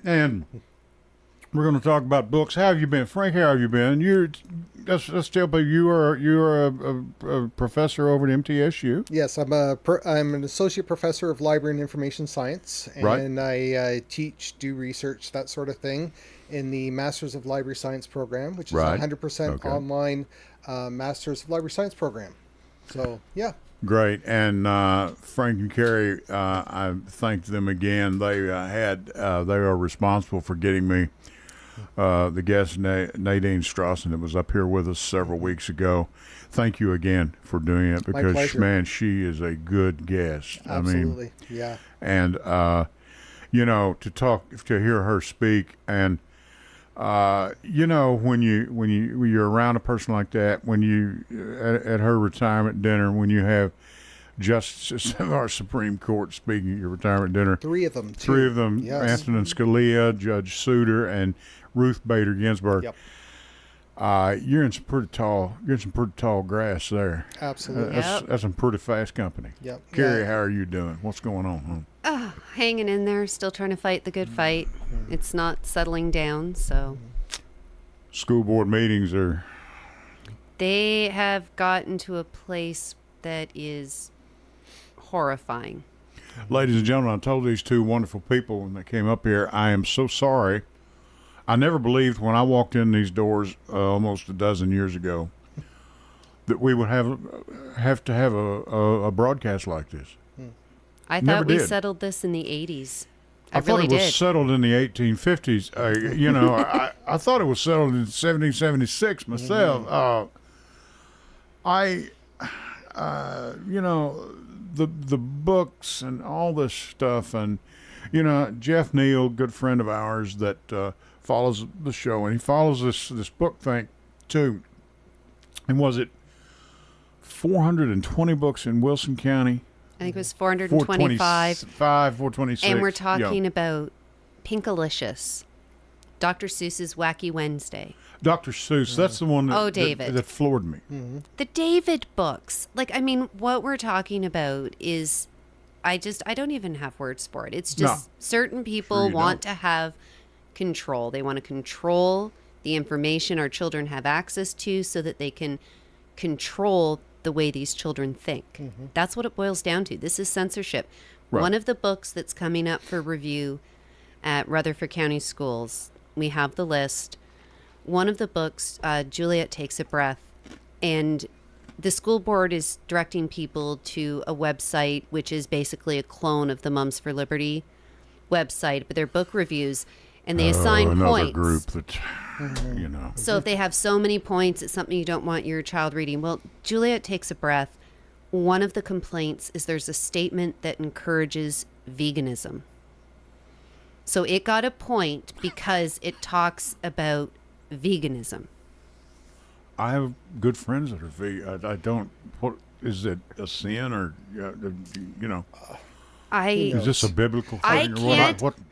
And we're going to talk about books. How have you been, Frank? How have you been? Let's tell people you are a professor over at MTSU. Yes, I'm an associate professor of library and information science, and I teach, do research, that sort of thing, in the Masters of Library Science program, which is a 100% online Masters of Library Science program. So, yeah. Great. And Frank and Carrie, I thank them again. They are responsible for getting me the guest, Nadine Strawson, that was up here with us several weeks ago. Thank you again for doing it, because, man, she is a good guest. Absolutely. Yeah. And, to hear her speak, and, when you're around a person like that, when you, at her retirement dinner, when you have Justices of our Supreme Court speaking at your retirement dinner. Three of them, yes. Antonin Scalia, Judge Souter, and Ruth Bader Ginsburg. Yep. You're in some pretty tall grass there. Absolutely. That's some pretty fast company. Yep. Carrie, how are you doing? What's going on, huh? Hanging in there, still trying to fight the good fight. It's not settling down, so. School board meetings They have gotten to a place that is horrifying. Ladies and gentlemen, I told these two wonderful people when they came up here, I am so sorry. I never believed when I walked in these doors almost a dozen years ago that we would have to have a broadcast like this. I thought we settled this in the 80s. I thought it was settled in the 1850s. I thought it was settled in 1776 myself. The books and all this stuff, and Jeff Neal, good friend of ours that follows the show, and he follows this book thing too. And was it 420 books in Wilson County? I think it was 425. 426. And we're talking about Pinkalicious, Dr. Seuss's Wacky Wednesday. Dr. Seuss, that's the one that floored me. Mm-hmm. The David books. What we're talking about is, I don't even have words for it. It's just certain people want to have control. They want to control the information our children have access to so that they can control the way these children think. Mm-hmm. That's what it boils down to. This is censorship. Right. One of the books that's coming up for review at Rutherford County Schools, we have the list. One of the books, Juliet Takes a Breath, and the school board is directing people to a website which is basically a clone of the Mums for Liberty website, but they're book reviews, and they assign another points. Group that, So if they have so many points, it's something you don't want your child reading. Well, Juliet Takes a Breath, one of the complaints is there's a statement that encourages veganism. So it got a point because it talks about veganism. I have good friends that are vegan. I don't. What is it? A sin or is this a biblical thing?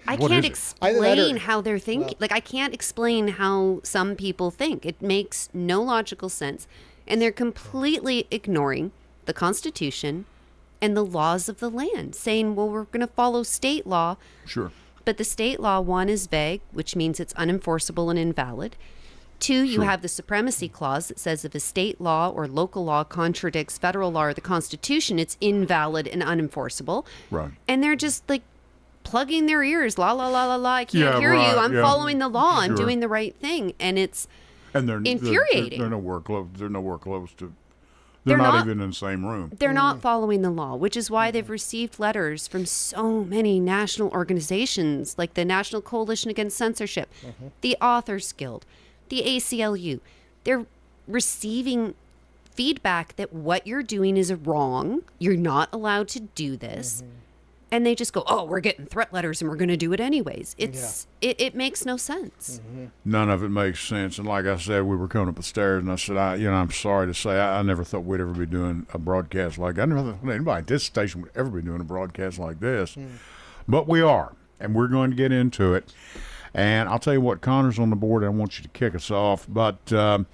I can't explain how they're thinking. I can't explain how some people think. It makes no logical sense, and they're completely ignoring the Constitution and the laws of the land, saying, "Well, we're going to follow state law." Sure. But the state law, one, is vague, which means it's unenforceable and invalid. Two, you have the supremacy clause that says if a state law or local law contradicts federal law or the Constitution, it's invalid and unenforceable. Right. And they're just plugging their ears. La, la, la, la, la. I can't hear you. I'm following the law. I'm doing the right thing. And it's infuriating. They're nowhere close to. They're not even in the same room. They're not following the law, which is why they've received letters from so many national organizations like the National Coalition Against Censorship, the Authors Guild, the ACLU. They're receiving feedback that what you're doing is wrong. You're not allowed to do this. And they just go, oh, we're getting threat letters and we're going to do it anyways. It makes no sense. None of it makes sense. And like I said, we were coming up the stairs and I said, I'm sorry to say, I never thought we'd ever be doing a broadcast like that. I never thought anybody at this station would ever be doing a broadcast like this. But we are, and we're going to get into it. And I'll tell you what, Connor's on the board. I want you to kick us off. But, for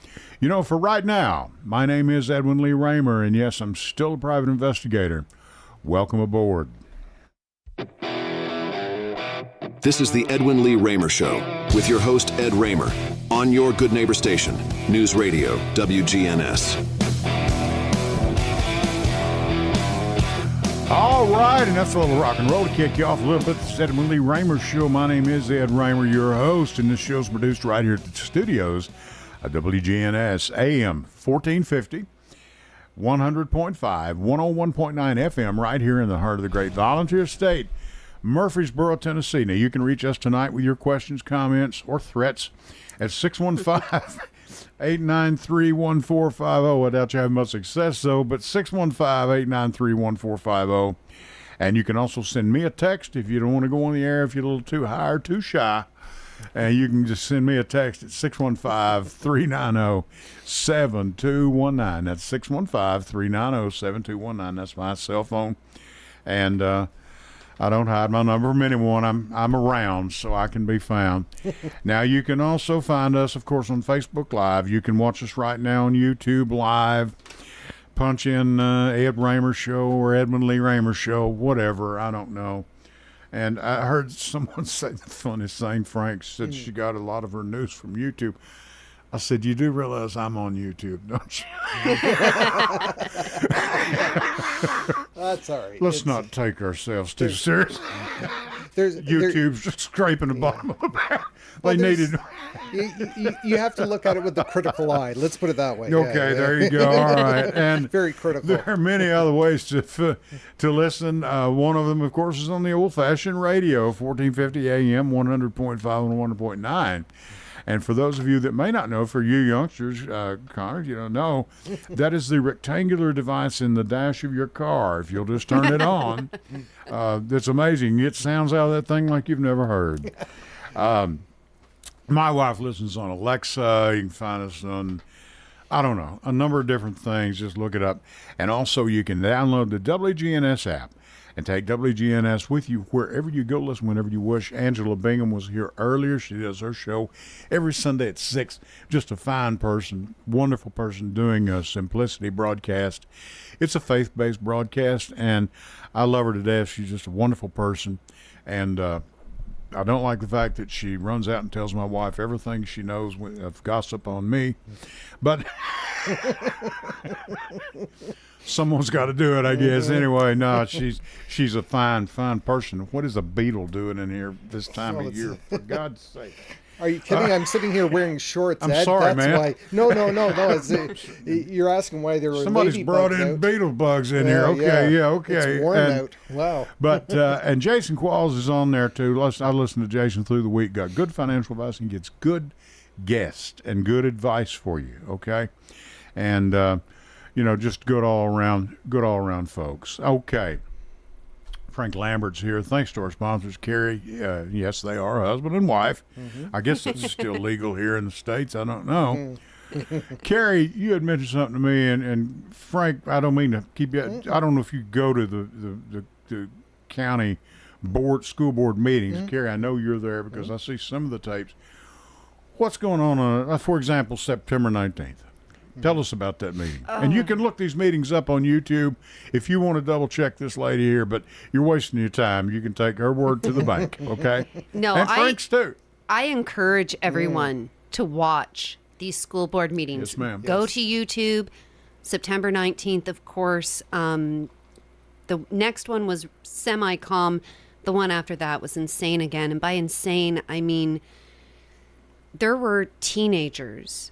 right now, my name is Edwin Lee Raymer, and yes, I'm still a private investigator. Welcome aboard. This is the Edwin Lee Raymer Show with your host, Ed Raymer, on your Good Neighbor station, News Radio, WGNS. All right, and that's a little rock and roll to kick you off a little bit. This is Edwin Lee Raymer Show. My name is Ed Raymer, your host, and this show's produced right here at the studios at WGNS, AM 1450, 100.5, 101.9 FM, right here in the heart of the great volunteer state, Murfreesboro, Tennessee. Now, you can reach us tonight with your questions, comments, or threats at 615-893-1450. I doubt you have much success, though, but 615-893-1450. And you can also send me a text if you don't want to go on the air, if you're a little too high or too shy. And you can just send me a text at 615-390-7219. That's 615-390-7219. That's my cell phone. And I don't hide my number from anyone. I'm around, so I can be found. Now, you can also find us, of course, on Facebook Live. You can watch us right now on YouTube Live. Punch in Ed Raymer Show or Edwin Lee Raymer Show, whatever. I don't know. And I heard someone say the funniest thing. Frank said she got a lot of her news from YouTube. I said, you do realize I'm on YouTube, don't you? That's all right. Let's not take ourselves too seriously. YouTube's just scraping the bottom of the barrel. They needed. You have to look at it with the critical eye. Let's put it that way. Okay, there you go. All right, and very critical. There are many other ways to listen. One of them, of course, is on the old-fashioned radio, 1450 AM, 100.5 and 100.9. And for those of you that may not know, for you youngsters, Connor, you don't know, that is the rectangular device in the dash of your car. If you'll just turn it on, it's amazing. It sounds out of that thing like you've never heard. My wife listens on Alexa. You can find us on, I don't know, a number of different things. Just look it up. And also you can download the WGNS app and take WGNS with you wherever you go. Listen whenever you wish. Angela Bingham was here earlier. She does her show every Sunday at 6. Just a fine person, wonderful person doing a Simplicity broadcast. It's a faith-based broadcast, and I love her to death. She's just a wonderful person. And I don't like the fact that she runs out and tells my wife everything she knows of gossip on me. But someone's got to do it, I guess. Anyway, no, she's a fine person. What is a beetle doing in here this time of year? For God's sake. Are you kidding? I'm sitting here wearing shorts. I'm sorry, That's man. Why. No. You're asking why there were somebody's brought in beetle bugs in here. Okay, okay. It's warm out. Wow. But and Jason Qualls is on there too. I listen to Jason through the week. Got good financial advice and gets good guests and good advice for you. Okay, and just good all around folks. Okay. Frank Lambert's here. Thanks to our sponsors, Carrie. Yes, they are husband and wife. Mm-hmm. I guess this is still legal here in the States. I don't know. Carrie, you had mentioned something to me, and Frank, I don't mean to keep you. I don't know if you go to the county school board meetings. Mm-hmm. Carrie, I know you're there because I see some of the tapes. What's going on, for example, September 19th? Tell us about that meeting. And you can look these meetings up on YouTube if you want to double check this lady here, but you're wasting your time. You can take her word to the bank, okay? No, and Frank's too. I encourage everyone to watch these school board meetings. Yes, ma'am. Go to YouTube, September 19th, of course. The next one was semi-calm. The one after that was insane again. And by insane, I mean there were teenagers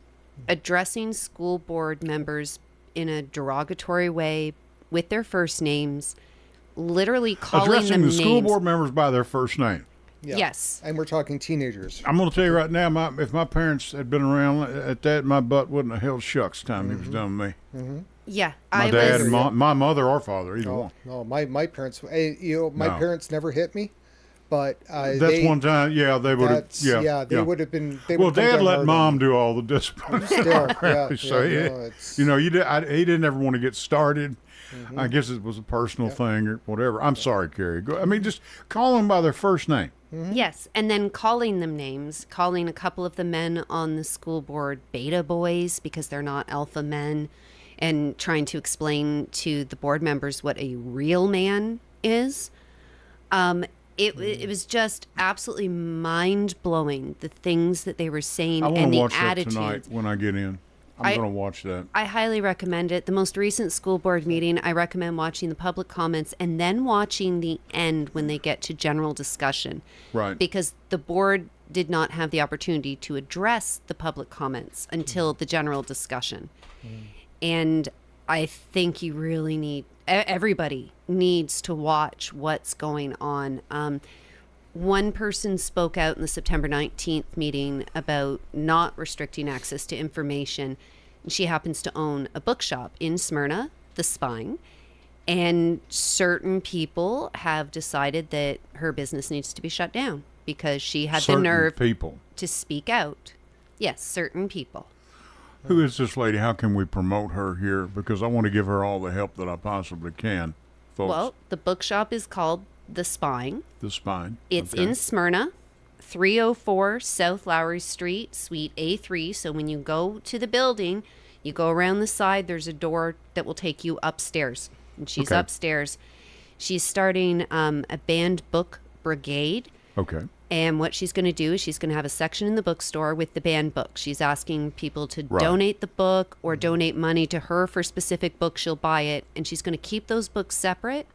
addressing school board members in a derogatory way with their first names, literally calling addressing them the names. school board members by their first name. Yeah. Yes. And we're talking teenagers. I'm going to tell you right now, if my parents had been around at that, my butt wouldn't have held shucks time he was done with me. Mm-hmm. Yeah. My dad and my mother or father, either one. No, my parents, parents never hit me. But that's one time, they would have. They would have been. Dad let Mom do all the discipline. Still, he didn't ever want to get started. Mm-hmm. I guess it was a personal thing or whatever. I'm sorry, Carrie. Just call them by their first name. Mm-hmm. Yes, and then calling them names, calling a couple of the men on the school board beta boys because they're not alpha men, and trying to explain to the board members what a real man is. It was just absolutely mind-blowing, the things that they were saying and the attitudes. I want to watch that tonight when I get in. I'm going to watch that. I highly recommend it. The most recent school board meeting, I recommend watching the public comments and then watching the end when they get to general discussion. Right. Because the board did not have the opportunity to address the public comments until the general discussion. And I think you really need... Everybody needs to watch what's going on. One person spoke out in the September 19th meeting about not restricting access to information. And she happens to own a bookshop in Smyrna, The Spine. And certain people have decided that her business needs to be shut down because she had the nerve to speak out. Yes, certain people. Who is this lady? How can we promote her here? Because I want to give her all the help that I possibly can, folks. Well, the bookshop is called The Spine. The Spine. It's in Smyrna, 304 South Lowry Street, Suite A3. So when you go to the building, you go around the side, there's a door that will take you upstairs. And she's upstairs. She's starting a banned book brigade. Okay. And what she's going to do is she's going to have a section in the bookstore with the banned books. She's asking people to donate the book or donate money to her for specific books. She'll buy it. And she's going to keep those books separate.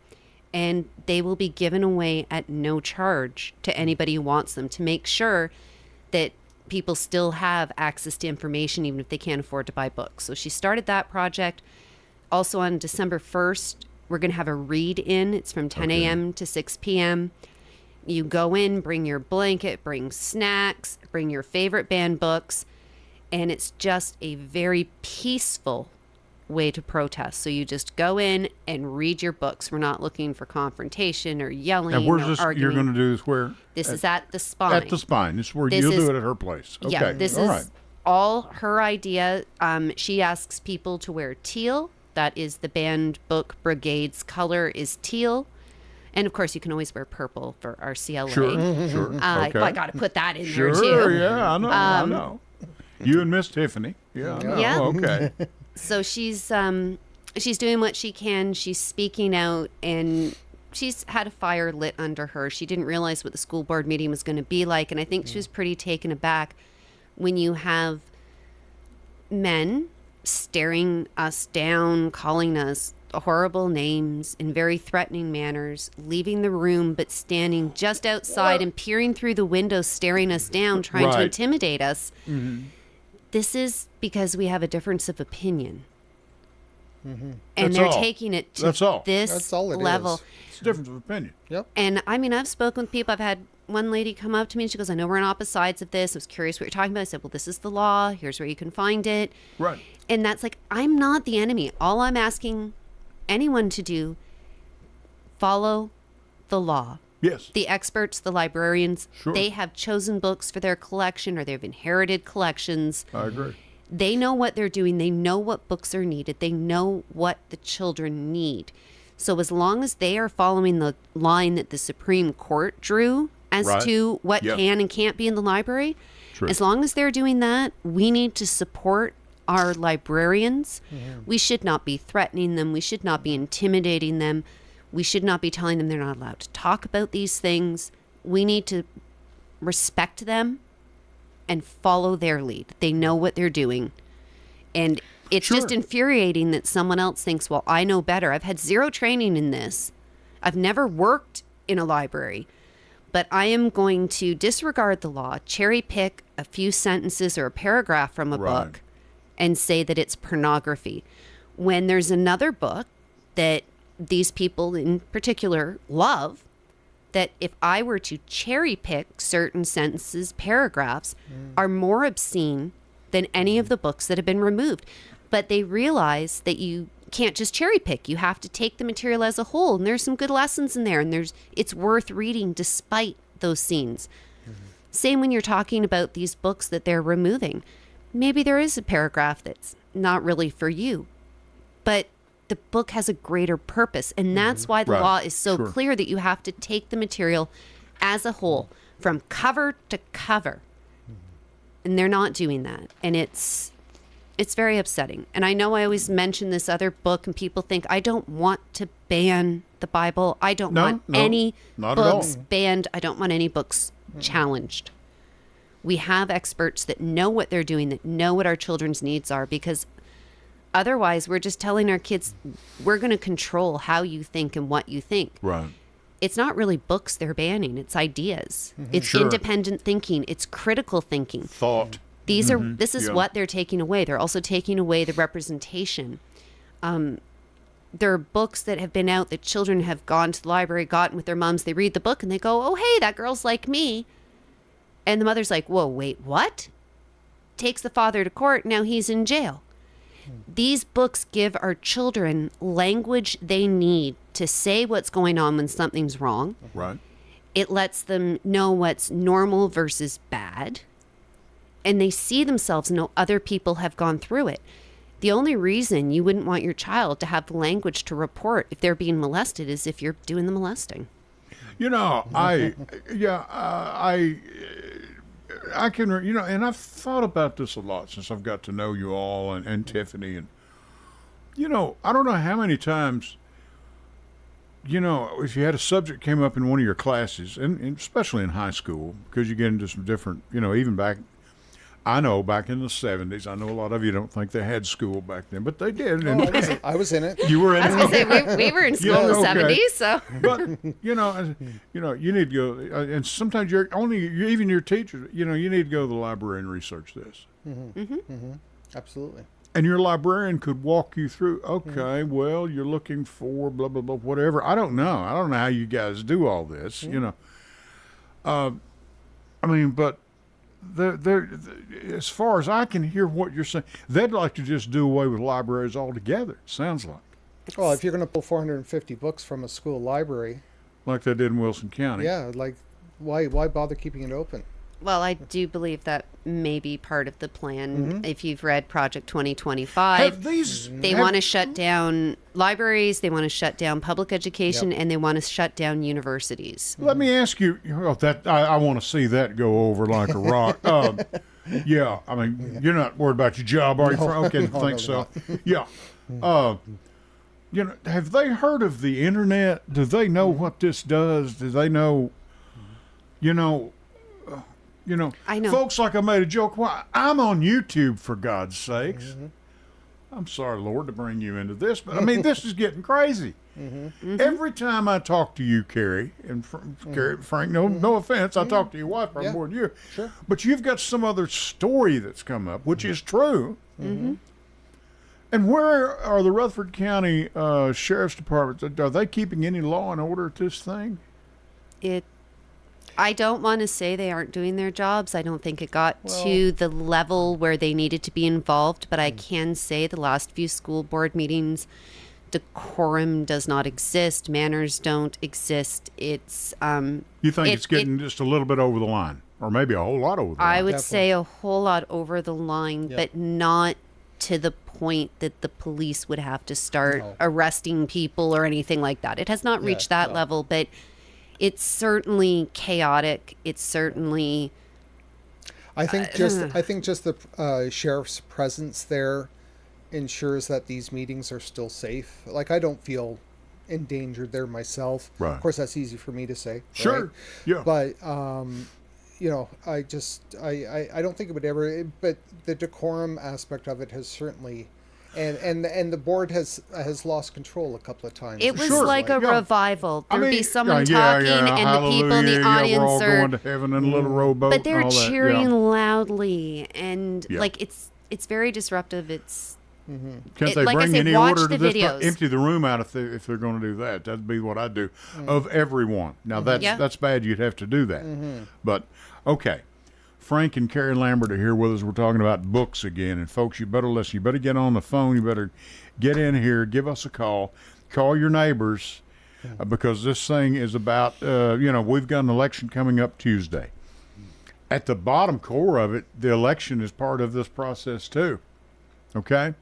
And they will be given away at no charge to anybody who wants them, to make sure that people still have access to information even if they can't afford to buy books. So she started that project. Also on December 1st, we're going to have a read-in. It's from 10 a.m. to 6 p.m., You go in, bring your blanket, bring snacks, bring your favorite banned books, and it's just a very peaceful way to protest. So you just go in and read your books. We're not looking for confrontation or yelling and where's or this, arguing. You're going to do this where? This is at The Spine. At The Spine. This is where you'll do it at her place. Okay. Yeah, this is all her idea. She asks people to wear teal. That is the banned book brigade's color is teal. And, of course, you can always wear purple for our CLA. Sure. Okay. I got to put that in there, too. Sure, Yeah, I know. You and Miss Tiffany. Yeah, I know. Yeah. Okay. So she's doing what she can. She's speaking out, and she's had a fire lit under her. She didn't realize what the school board meeting was going to be like, and I think she was pretty taken aback when you have men staring us down, calling us horrible names in very threatening manners, leaving the room but standing just outside and peering through the window, staring us down, trying to intimidate us. Mm-hmm. This is because we have a difference of opinion. Mm-hmm. And they're taking it to this level. It's a difference of opinion. Yep. And I mean, I've spoken with people. I've had one lady come up to me and she goes, I know we're on opposite sides of this. I was curious what you're talking about. I said, well, this is the law. Here's where you can find it. Right. And that's like, I'm not the enemy. All I'm asking anyone to do, follow the law. Yes. The experts, the librarians, they have chosen books for their collection or they've inherited collections. I agree. They know what they're doing. They know what books are needed. They know what the children need. So as long as they are following the line that the Supreme Court drew as to what can and can't be in the library, as long as they're doing that, we need to support our librarians. Mm-hmm. We should not be threatening them. We should not be intimidating them. We should not be telling them they're not allowed to talk about these things. We need to respect them and follow their lead. They know what they're doing. And it's just infuriating that someone else thinks, well, I know better. I've had zero training in this. I've never worked in a library. But I am going to disregard the law, cherry pick a few sentences or a paragraph from a book and say that it's pornography. When there's another book that these people in particular love, that if I were to cherry pick certain sentences, paragraphs, are more obscene than any of the books that have been removed. But they realize that you can't just cherry pick. You have to take the material as a whole. And there's some good lessons in there. And it's worth reading despite those scenes. Mm-hmm. Same when you're talking about these books that they're removing. Maybe there is a paragraph that's not really for you. But the book has a greater purpose. And that's why the law is so clear that you have to take the material as a whole, from cover to cover. And they're not doing that. And it's It's very upsetting. And I know I always mention this other book, and people think I don't want to ban the Bible. I don't want any books banned. I don't want any books challenged. We have experts that know what they're doing, that know what our children's needs are, because otherwise we're just telling our kids, we're going to control how you think and what you think. Right. It's not really books they're banning. It's ideas. It's independent thinking. It's critical thinking. Thought. This is what they're taking away. They're also taking away the representation. There are books that have been out that children have gone to the library, gotten with their moms. They read the book and they go, oh, hey, that girl's like me. And the mother's like, whoa, wait, what? Takes the father to court. Now he's in jail. These books give our children language they need to say what's going on when something's wrong. Right. It lets them know what's normal versus bad. And they see themselves and know other people have gone through it. The only reason you wouldn't want your child to have the language to report if they're being molested is if you're doing the molesting. You know, I can, and I've thought about this a lot since I've got to know you all and Tiffany. And, I don't know how many times, if you had a subject came up in one of your classes, and especially in high school, because you get into some different, even back in the 70s, I know a lot of you don't think they had school back then, but they did. And I was in it. You were in it? I was going to say, we were in school in the 70s, so. But, you need to go, and sometimes even your teachers, you need to go to the library and research this. Absolutely. And your librarian could walk you through, okay, well, you're looking for blah, blah, blah, whatever. I don't know. I don't know how you guys do all this, but they're, as far as I can hear what you're saying, they'd like to just do away with libraries altogether, it sounds like. Well, if you're going to pull 450 books from a school library. Like they did in Wilson County. Yeah, like, why bother keeping it open? Well, I do believe that may be part of the plan. If you've read Project 2025, they want to shut down libraries, they want to shut down public education, and they want to shut down universities. Let me ask you, I want to see that go over like a rock. Yeah, I mean, you're not worried about your job, are you? Okay, think so. Yeah. Have they heard of the internet? Do they know what this does? Do they know, I know. Folks, like I made a joke, I'm on YouTube, for God's sakes. I'm sorry, Lord, to bring you into this, but I mean, this is getting crazy. Every time I talk to you, Carrie, and Frank, no offense, I talk to your wife probably more than you. Sure. But you've got some other story that's come up, which is true. And where are the Rutherford County Sheriff's Department? Are they keeping any law and order at this thing? I don't want to say they aren't doing their jobs. I don't think it got to the level where they needed to be involved, but I can say the last few school board meetings, decorum does not exist, manners don't exist. It's you think it's getting just a little bit over the line, or maybe a whole lot over the line? I would say a whole lot over the line, but not to the point that the police would have to start arresting people or anything like that. It has not reached that level, but it's certainly chaotic. It's certainly. I think just the sheriff's presence there ensures that these meetings are still safe. Like, I don't feel endangered there myself. Right. Of course, that's easy for me to say. Sure. Right? Yeah. But I don't think it would ever. But the decorum aspect of it has certainly. And the board has lost control a couple of times. It was like a revival. There'd be someone talking, and the people in the audience we're all are going to heaven in a little rowboat. But they're and all cheering that. loudly, and like it's very disruptive. It's Can't they like bring I say, any watch order to the this? videos. Empty the room out if they're going to do that. That'd be what I'd do of everyone. Now that's bad. You'd have to do that. But okay. Frank and Carrie Lambert are here with us. We're talking about books again. And folks, you better listen. You better get on the phone. You better get in here. Give us a call. Call your neighbors because this thing is about, we've got an election coming up Tuesday. At the bottom core of it, the election is part of this process too. Okay?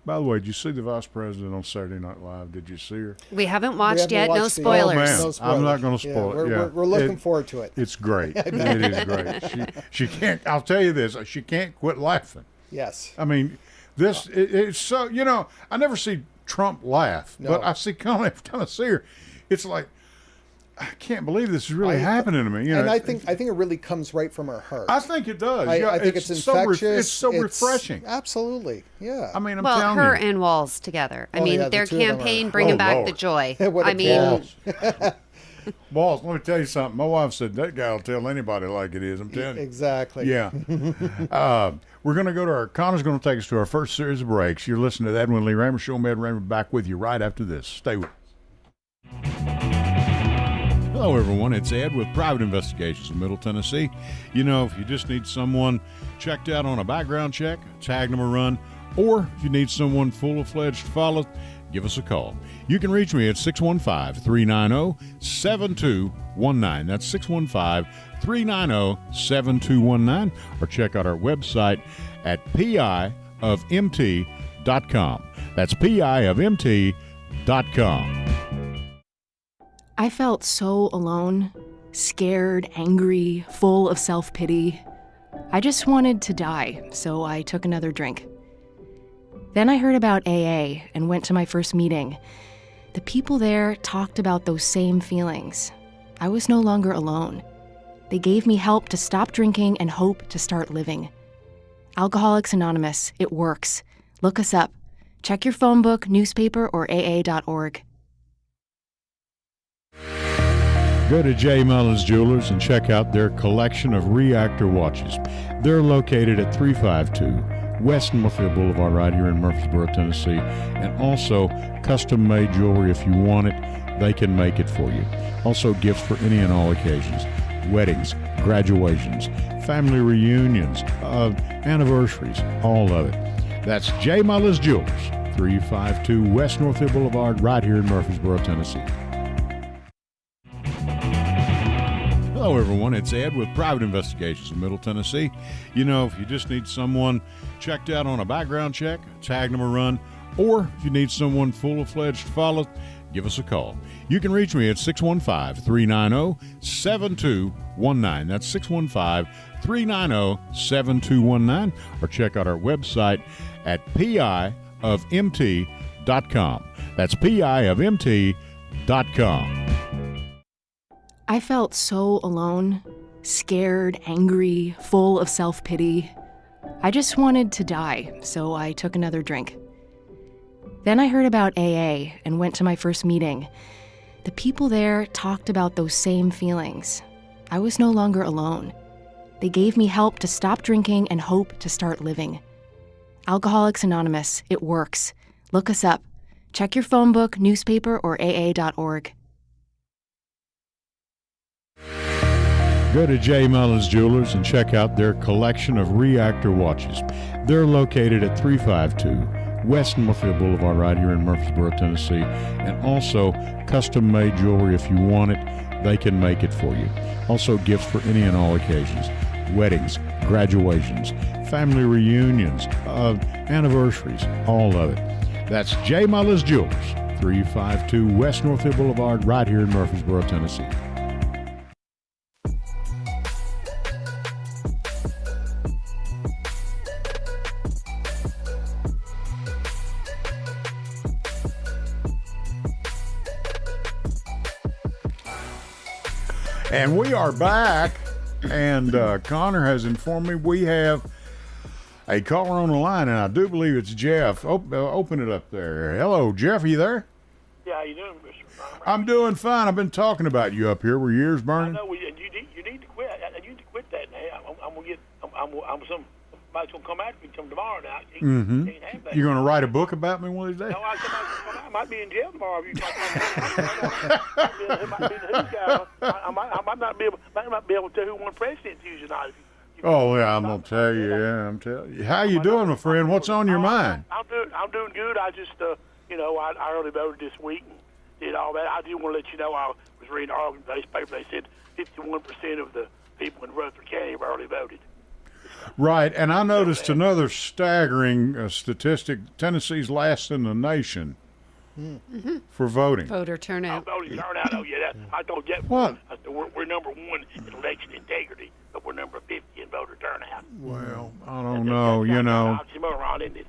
By the way, did you see the vice president on Saturday Night Live? Did you see her? We haven't watched yet. No spoilers. Oh, man. No spoilers. I'm not going to spoil it. We're looking forward to it. It's great. It is great. She can't. I'll tell you this. She can't quit laughing. Yes. I mean, It's so, I never see Trump laugh, but I see Kamala every time I see her. It's like, I can't believe this is really happening to me. And I think it really comes right from her heart. I think it does. I think it's infectious. It's so refreshing. Absolutely, yeah. I mean, I'm well, telling her you. and Walls together. I mean, their campaign are, bringing back Lord. the joy. What a I mean, Boss, let me tell you something. My wife said that guy will tell anybody like it is. I'm telling you. Exactly. Yeah. We're going to go to Connor's going to take us to our first series of breaks. You're listening to the Edwin Lee Raymer Show. Ed Raymer back with you right after this. Stay with us. Hello, everyone. It's Ed with Private Investigations in Middle Tennessee. If you just need someone checked out on a background check, tag them a run, or if you need someone full-fledged to follow, give us a call. You can reach me at 615-390-7219. That's 615-390-7219. Or check out our website at piofmt.com. That's piofmt.com. I felt so alone, scared, angry, full of self-pity. I just wanted to die, so I took another drink. Then I heard about AA and went to my first meeting. The people there talked about those same feelings. I was no longer alone. They gave me help to stop drinking and hope to start living. Alcoholics Anonymous, it works. Look us up. Check your phone book, newspaper, or aa.org. Go to J. Mullins Jewelers and check out their collection of reactor watches. They're located at 352 West Northfield Boulevard right here in Murfreesboro, Tennessee. And also custom-made jewelry. If you want it, they can make it for you. Also gifts for any and all occasions. Weddings, graduations, family reunions, anniversaries, all of it. That's J. Mullins Jewelers, 352 West Northfield Boulevard right here in Murfreesboro, Tennessee. Hello, everyone. It's Ed with Private Investigations in Middle Tennessee. If you just need someone checked out on a background check, tag them a run, or if you need someone full-fledged to follow, give us a call. You can reach me at 615-390-7219. That's 615-390-7219. Or check out our website at piofmt.com. That's piofmt.com. I felt so alone, scared, angry, full of self-pity. I just wanted to die, so I took another drink. Then I heard about AA and went to my first meeting. The people there talked about those same feelings. I was no longer alone. They gave me help to stop drinking and hope to start living. Alcoholics Anonymous, it works. Look us up. Check your phone book, newspaper, or aa.org. Go to J. Mullins Jewelers and check out their collection of reactor watches. They're located at 352 West Northfield Boulevard right here in Murfreesboro, Tennessee. And also custom-made jewelry. If you want it, they can make it for you. Also gifts for any and all occasions. Weddings, graduations, family reunions, anniversaries, all of it. That's J. Mullins Jewelers, 352 West Northfield Boulevard right here in Murfreesboro, Tennessee. And we are back, and Connor has informed me we have a caller on the line, and I do believe it's Jeff. Open it up there. Hello, Jeff, are you there? Yeah, how you doing, Mr. Raymer? I'm doing fine. I've been talking about you up here. Were your ears burning? I know. You need to quit. You need to quit that now. I'm gonna get. Somebody's gonna come after me tomorrow. Now, can't have that. You're going to write a book about me one of these days? No, I might be in jail tomorrow. If you I might not be able to tell who won president Tuesday night. Oh yeah, I'm gonna tell you. Yeah, I'm telling you. How you doing, my friend? What's on your mind? I'm doing good. I just I early voted this week and did all that. I do want to let you know I was reading an article in today's paper. They said 51% of the people in Rutherford County have early voted. Right, and I noticed another staggering statistic. Tennessee's last in the nation for voting. Voter turnout. Voting turnout. Oh yeah, I told you. What? We're number one in election integrity, but we're number 50 in voter turnout. Well, I don't know. You know. Oxymoron, isn't it?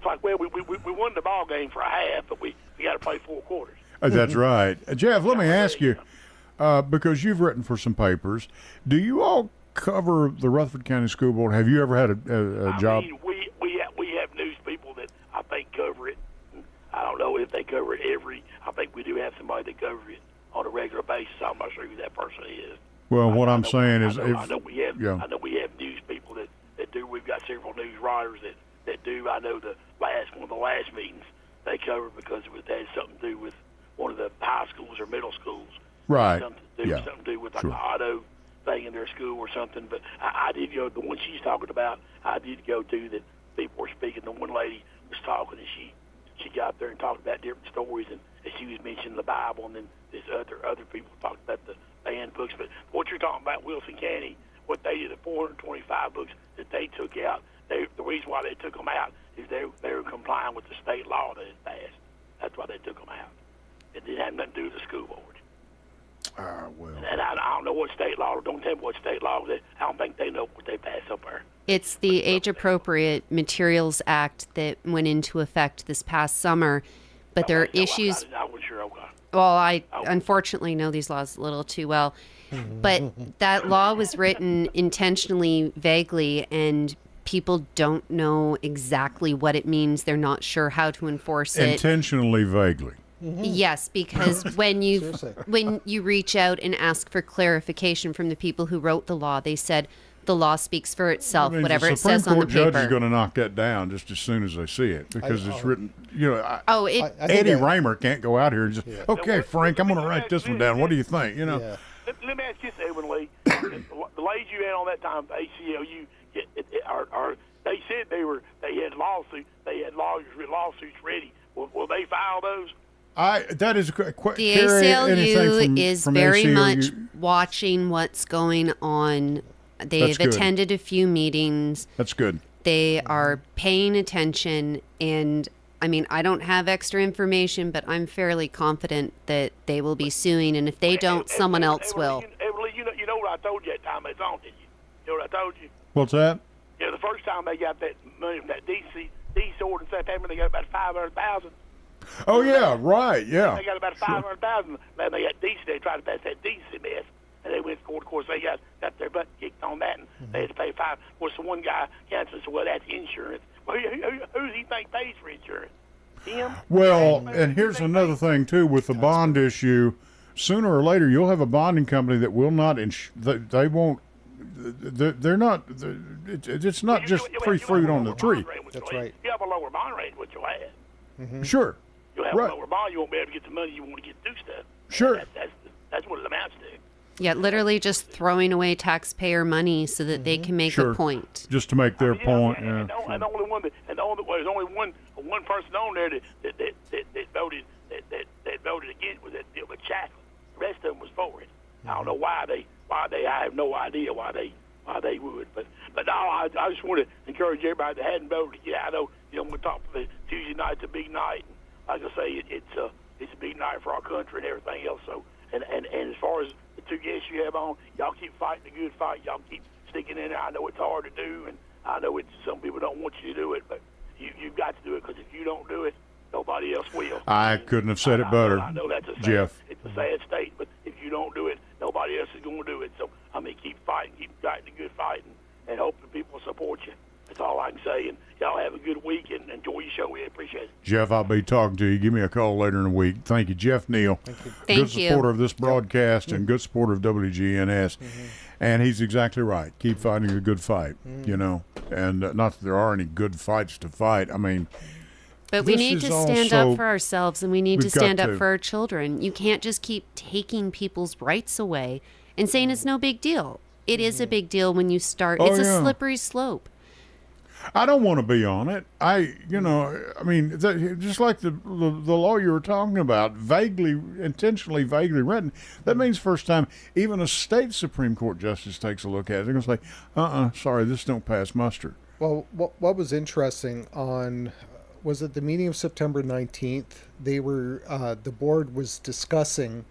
like, well, we won the ball game for a half, but we got to play 4 quarters. That's right. Jeff, let me ask you, because you've written for some papers, do you all cover the Rutherford County School Board? Have you ever had a job? I mean, we have news people that I think cover it. I don't know if they cover it I think we do have somebody that covers it on a regular basis. I'm not sure who that person is. Well, what I'm saying is, I know we have news people that do. We've got several news writers that do. I know one of the last meetings they covered because it had something to do with one of the high schools or middle schools. Right. Something to do with like an auto thing in their school or something. But I did go, the one she's talking about, I did go to that people were speaking. The one lady was talking, and she got there and talked about different stories, and she was mentioning the Bible, and then this other people talked about the banned books. But what you're talking about, Wilson County, what they did, the 425 books that they took out, the reason why they took them out is they were complying with the state law that had passed. That's why they took them out. It didn't have nothing to do with the school board. Well. And I don't know what state law. Don't tell me what state law is. I don't think they know what they passed up there. It's the Age-Appropriate Materials Act that went into effect this past summer, but there are issues. I wasn't sure. Okay. Well, I unfortunately know these laws a little too well, but that law was written intentionally vaguely, and people don't know exactly what it means. They're not sure how to enforce it. Intentionally vaguely. Mm-hmm. Yes, because when you reach out and ask for clarification from the people who wrote the law, they said the law speaks for itself, whatever it says on the paper. The Supreme Court judge is going to knock that down just as soon as they see it, because it's written. Eddie Raymer can't go out here and just, okay, Frank, I'm going to write this one down. What do you think? Let me ask you this, Edwin Lee. The ladies you had on that time, ACLU, they said they had lawsuits. They had lawyers with lawsuits ready. Will they file those? That is the ACLU is very much watching what's going on. They've attended a few meetings. That's good. They are paying attention, and I mean, I don't have extra information, but I'm fairly confident that they will be suing, and if they don't, someone else will. You know what I told you that time it's on, didn't you? You know what I told you? What's that? Yeah, the first time they got that money from that DC sword in September, they got about $500,000. Oh yeah, right, yeah. They got about $500,000. Then they got DC. They tried to pass that DC mess, and they went to court. Of course, they got their butt kicked on that, and they had to pay $5. Of course, the one guy answered, "Well, that's insurance." Well, who does he think pays for insurance? Him? Well, and here's another thing too with the bond issue. Sooner or later, you'll have a bonding company that will not. They won't. They're not. It's not just free fruit on the tree. That's right. You have a lower bond rate, what you'll have. Mm-hmm. Sure. You'll have a lower bond. You won't be able to get the money you want to get to do stuff. Sure. That's what it amounts to. Yeah, literally just throwing away taxpayer money so that they can make a point. Just to make their point. And the only one there's only one person on there that voted against was that deal with Chaplin. The rest of them was for it. I don't know why they. I have no idea why they would. But no, I just want to encourage everybody that hadn't voted. Yeah, I know. We talk for the Tuesday night's a big night. And like I say, it's a big night for our country and everything else. So and as far as the two guests you have on, y'all keep fighting the good fight. Y'all keep sticking in there. I know it's hard to do, and I know some people don't want you to do it, but you've got to do it, because if you don't do it, nobody else will. I couldn't have said it better. I know that's Jeff. It's a sad state, but if you don't do it, nobody else is going to do it. So keep fighting the good fight, and hope that people support you. That's all I can say. And y'all have a good week and enjoy your show. We appreciate it. Jeff, I'll be talking to you. Give me a call later in the week. Thank you, Jeff Neal. Thank you. Good supporter of this broadcast and good supporter of WGNS. And he's exactly right. Keep fighting a good fight, And not that there are any good fights to fight. I mean, but we need to stand up for ourselves, and we need to stand up for our children. You can't just keep taking people's rights away and saying it's no big deal. It is a big deal when you start. It's a slippery slope. I don't want to be on it. Just like the law you were talking about, intentionally vaguely written, that means first time even a state Supreme Court justice takes a look at it, they're going to say, sorry, this don't pass muster. Well, what was interesting was at the meeting of September 19th, they were the board was discussing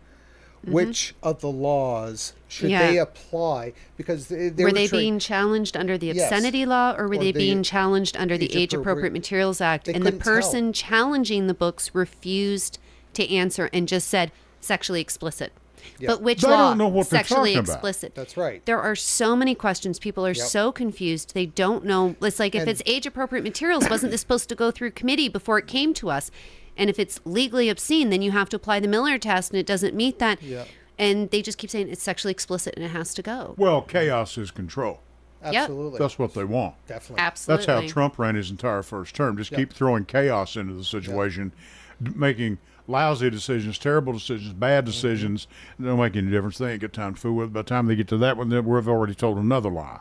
which of the laws should they apply? Because they were they being challenged under the obscenity law, or were they being challenged under the Age-Appropriate Materials Act? And the person challenging the books refused to answer and just said sexually explicit. Yep. But which law? Don't know what sexually they're talking explicit. About. That's right. There are so many questions. People are so confused. They don't know. It's like if it's age-appropriate materials, wasn't this supposed to go through committee before it came to us? And if it's legally obscene, then you have to apply the Miller test, and it doesn't meet that. Yeah. And they just keep saying it's sexually explicit and it has to go. Well, chaos is control. Absolutely. That's what they want. Definitely. Absolutely. That's how Trump ran his entire first term. Just keep throwing chaos into the situation, making lousy decisions, terrible decisions, bad decisions. They don't make any difference. They ain't got time to fool with it. By the time they get to that one, we've already told another lie.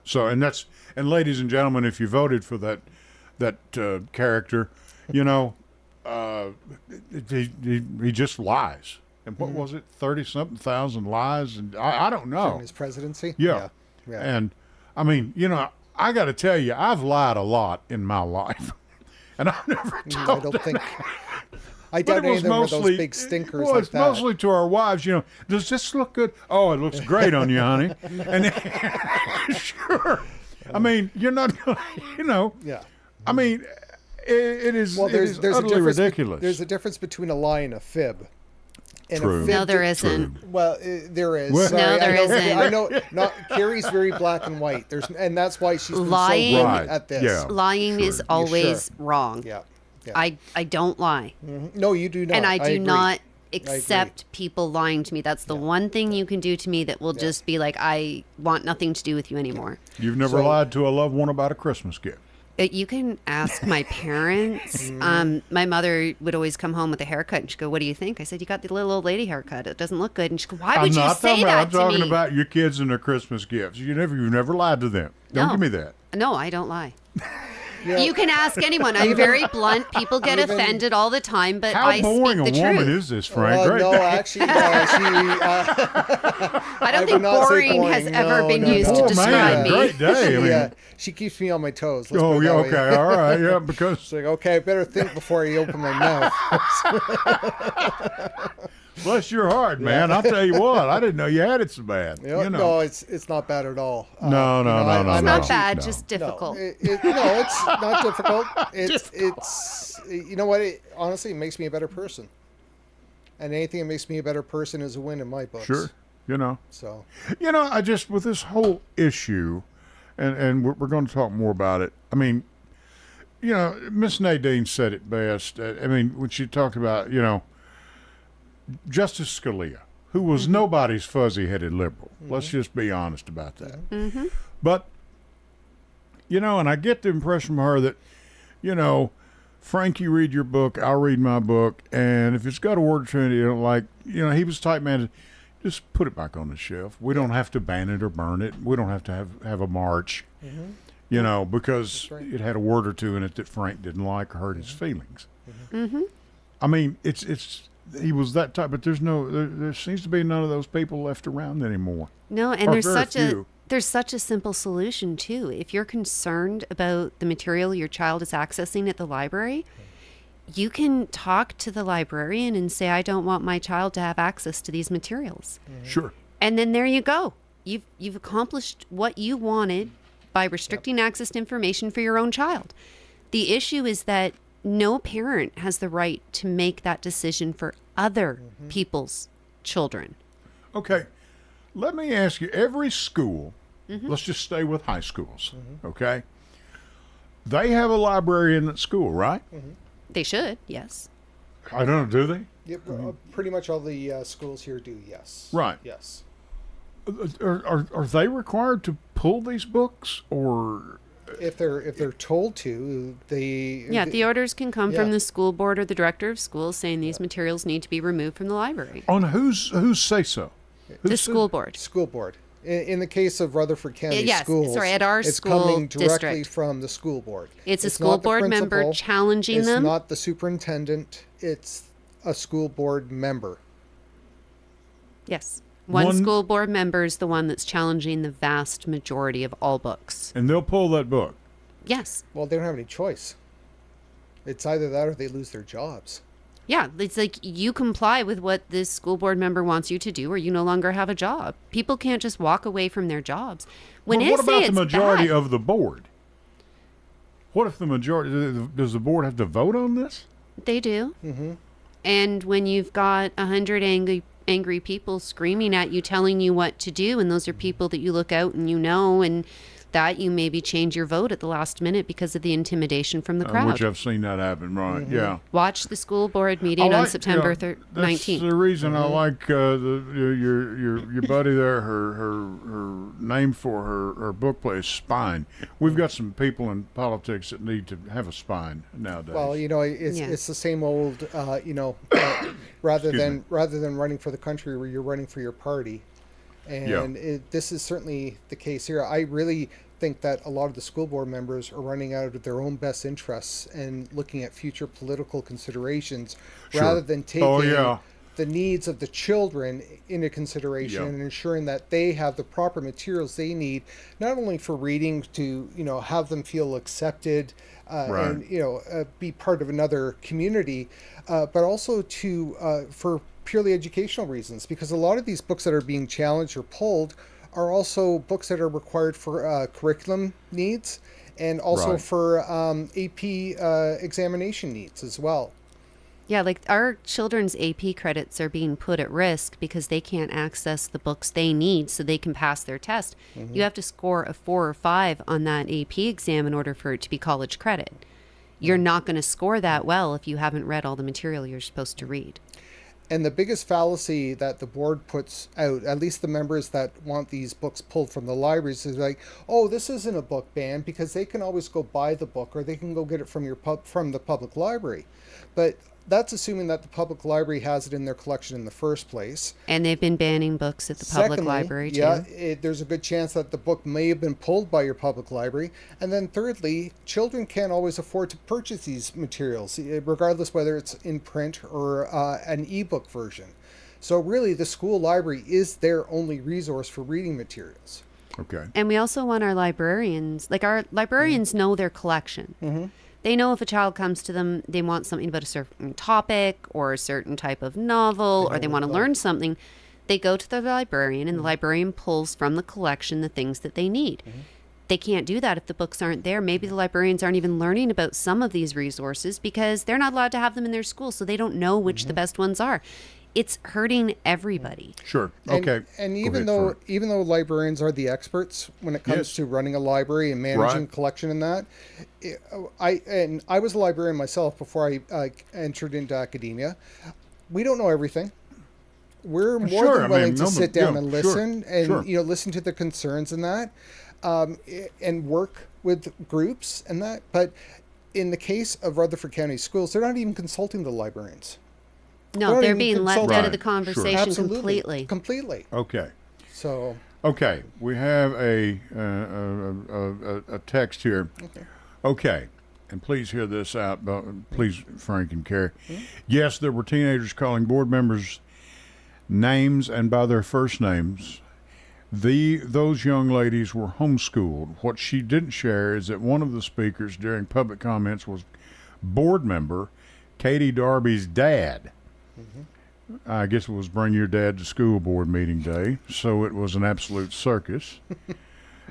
So, and ladies and gentlemen, if you voted for that character, you know, he just lies. And what was it, 30-something thousand lies? And I don't know. During his presidency? Yeah. And, I mean, you know, I got to tell you, I've lied a lot in my life. And I've never told I don't think... I doubt any of them were those big stinkers like it's that. mostly to our wives, you know, does this look good? Oh, it looks great on you, honey. And sure. I mean, you're not going to, you know. Yeah. I mean, it is there's utterly ridiculous. There's a difference between a lie and a fib. And True. A fib No, there isn't. Well, there is. What? No, there isn't. I know. Carrie's very black and white. And that's why she's been Lying. so Right. good at this. Yeah. Lying is always wrong. Yeah. I don't lie. No, you do not. And I do agree. not accept people lying to me. That's the one thing you can do to me that will just be like, I want nothing to do with you anymore. You've never lied to a loved one about a Christmas gift. You can ask my parents. My mother would always come home with a haircut, and she'd go, "What do you think?" I said, "You got the little old lady haircut. It doesn't look good." And she'd go, "Why would you say that to me?" I'm talking about your kids and their Christmas gifts. You've never lied to them. Don't give me that. No, I don't lie. You can ask anyone. I'm very blunt. People get offended all the time, but How I boring speak the a woman truth. is this, Frank? Great No, day. actually, I don't think would not say boring has boring. ever No, been no, used no. to Oh, describe man, me. great day. I mean, she keeps me on my toes. Let's oh, put it yeah, that way. okay, all right, yeah, because It's like, okay, I better think before I open my mouth. bless your heart, man. I'll tell you what, I didn't know you had it so bad. You know, You know. No, it's not bad at all. No, It's not bad, no. just difficult. No, it's not difficult. It's you know what? Honestly, it makes me a better person. And anything that makes me a better person is a win in my books. Sure, you know. So, You know, I just, with this whole issue, and we're going to talk more about it. I mean, you know, Miss Nadine said it best. I mean, when she talked about, you know, Justice Scalia, who was nobody's fuzzy-headed liberal. Let's just be honest about that. But, you know, and I get the impression from her that, you know, Frank, you read your book, I'll read my book, and if it's got a word or two in it you don't like, you know, he was type man. Just put it back on the shelf. We don't have to ban it or burn it. We don't have to have a march, you know, because it had a word or two in it that Frank didn't like or hurt his feelings. I mean, he was that type, but there seems to be none of those people left around anymore. No, and Or there's very few. there's such a simple solution too. If you're concerned about the material your child is accessing at the library, you can talk to the librarian and say, I don't want my child to have access to these materials. Sure. And then there you go. You've accomplished what you wanted by restricting access to information for your own child. The issue is that no parent has the right to make that decision for other people's children. Okay. Let me ask you, every school, let's just stay with high schools, okay? They have a librarian at school, right? They should, yes. I don't know, do they? yeah, pretty much all the schools here do, yes. Right. Yes. Are they required to pull these books, or If they're told to, The orders can come from the school board or the director of schools saying these materials need to be removed from the library. on whose say so? The school board. school board. In the case of Rutherford County Yes, schools, sorry, at our it's school coming directly district. from the school board. It's a school not the board member principal, challenging them. It's not the superintendent. It's a school board member. Yes. One school board member is the one that's challenging the vast majority of all books. And they'll pull that book. Yes. Well, they don't have any choice. It's either that or they lose their jobs. Yeah, it's like you comply with what this school board member wants you to do, or you no longer have a job. People can't just walk away from their jobs. But what about the majority of the board? What if the majority, does the board have to vote on this? They do. Mm-hmm. And when you've got 100 angry people screaming at you, telling you what to do, and those are people that you look out and you know, and that you maybe change your vote at the last minute because of the intimidation from the crowd. Which I've seen that happen, right? Mm-hmm. Yeah. Watch the school board meeting on September 19th. That's the reason I like your buddy there. Her name for her book play is Spine. We've got some people in politics that need to have a spine nowadays. Well, it's the same old, rather than running for the country, where you're running for your party. And this is certainly the case here. I really think that a lot of the school board members are running out of their own best interests and looking at future political considerations rather than taking the needs of the children into consideration and ensuring that they have the proper materials they need, not only for reading to, have them feel accepted and, be part of another community, but also to for purely educational reasons, because a lot of these books that are being challenged or pulled are also books that are required for curriculum needs and also for AP examination needs as well. Yeah, like our children's AP credits are being put at risk because they can't access the books they need so they can pass their test. Mm-hmm. You have to score a 4 or 5 on that AP exam in order for it to be college credit. You're not going to score that well if you haven't read all the material you're supposed to read. And the biggest fallacy that the board puts out, at least the members that want these books pulled from the libraries, is like, oh, this isn't a book ban, because they can always go buy the book or they can go get it from from the public library. But that's assuming that the public library has it in their collection in the first place. And they've been banning books at the public library, too. Yeah, there's a good chance that the book may have been pulled by your public library. And then thirdly, children can't always afford to purchase these materials, regardless whether it's in print or an ebook version. So really, the school library is their only resource for reading materials. Okay. And we also want our librarians know their collection. Mm-hmm. They know if a child comes to them, they want something about a certain topic or a certain type of novel, or they want to learn something. They go to the librarian, and the librarian pulls from the collection the things that they need. Mm-hmm. They can't do that if the books aren't there. Maybe the librarians aren't even learning about some of these resources because they're not allowed to have them in their school, so they don't know which the best ones are. It's hurting everybody. Sure. Okay. And even though librarians are the experts when it comes to running a library and managing collection and that, I was a librarian myself before I entered into academia. We don't know everything. We're more than willing to sit down and listen and listen to the concerns and that, and work with groups and that. But in the case of Rutherford County Schools, they're not even consulting the librarians. No, they're being left out of the conversation completely. Okay. So. Okay, we have a text here. Okay, and please hear this out. Please, Frank and Carrie. Mm-hmm. Yes, there were teenagers calling board members names and by their first names. Those young ladies were homeschooled. What she didn't share is that one of the speakers during public comments was board member Katie Darby's dad. Mm-hmm. I guess it was bring your dad to school board meeting day, so it was an absolute circus.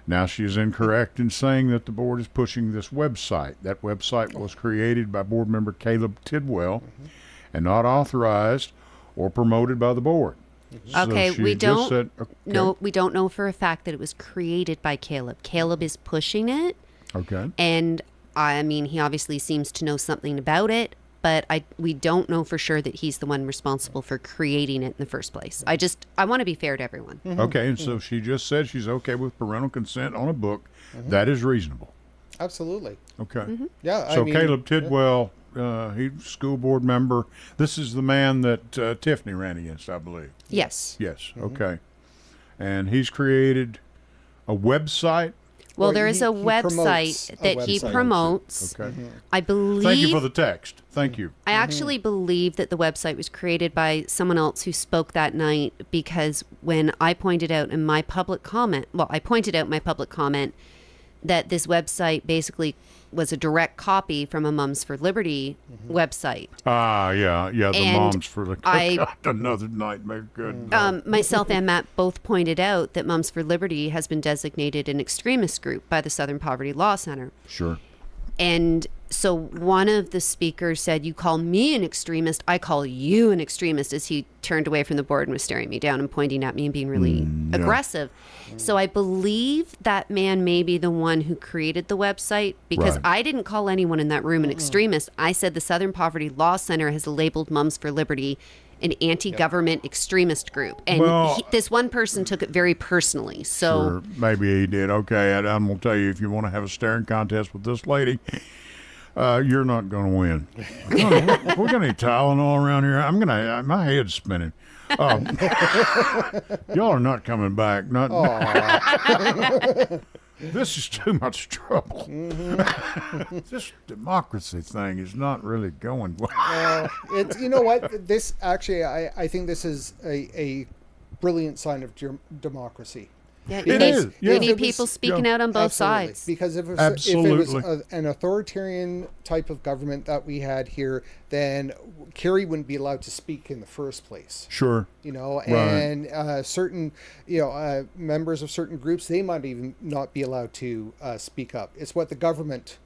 Now she is incorrect in saying that the board is pushing this website. That website was created by board member Caleb Tidwell and not authorized or promoted by the board. Okay, so we don't we don't know for a fact that it was created by Caleb. Caleb is pushing it. Okay. And I mean, he obviously seems to know something about it, but we don't know for sure that he's the one responsible for creating it in the first place. I want to be fair to everyone. Mm-hmm. Okay, and so she just said she's okay with parental consent on a book. Mm-hmm. That is reasonable. Absolutely. Okay. Mm-hmm. Yeah. So Caleb Tidwell, he's school board member. This is the man that Tiffany ran against, I believe. Yes. Yes. Mm-hmm. Okay. And he's created a website. Well, there is a website that he promotes. Okay. Mm-hmm. I believe. Thank you for the text. Thank you. I actually believe that the website was created by someone else who spoke that night, because when I pointed out in my public comment, that this website basically was a direct copy from a Mums for Liberty website. The And Moms for the another nightmare. Good. Myself and Matt both pointed out that Mums for Liberty has been designated an extremist group by the Southern Poverty Law Center. Sure. And so one of the speakers said, "You call me an extremist, I call you an extremist," as he turned away from the board and was staring me down and pointing at me and being really aggressive. So I believe that man may be the one who created the website, because I didn't call anyone in that room an extremist. I said the Southern Poverty Law Center has labeled Mums for Liberty an anti-government extremist group. And this one person took it very personally. So Sure, maybe he did. Okay, and I'm going to tell you, if you want to have a staring contest with this lady, you're not going to win. We're going to need Tylenol around here. My head's spinning. Y'all are not coming back. This is too much trouble. This democracy thing is not really going well. It's, you know what? This actually, I think this is a brilliant sign of democracy. yeah, It is. we Yeah. need people speaking out on both Absolutely. sides. Because if it Absolutely. was an authoritarian type of government that we had here, then Kerry wouldn't be allowed to speak in the first place. Sure. You know, Right. and certain, members of certain groups, they might even not be allowed to speak up. It's what the government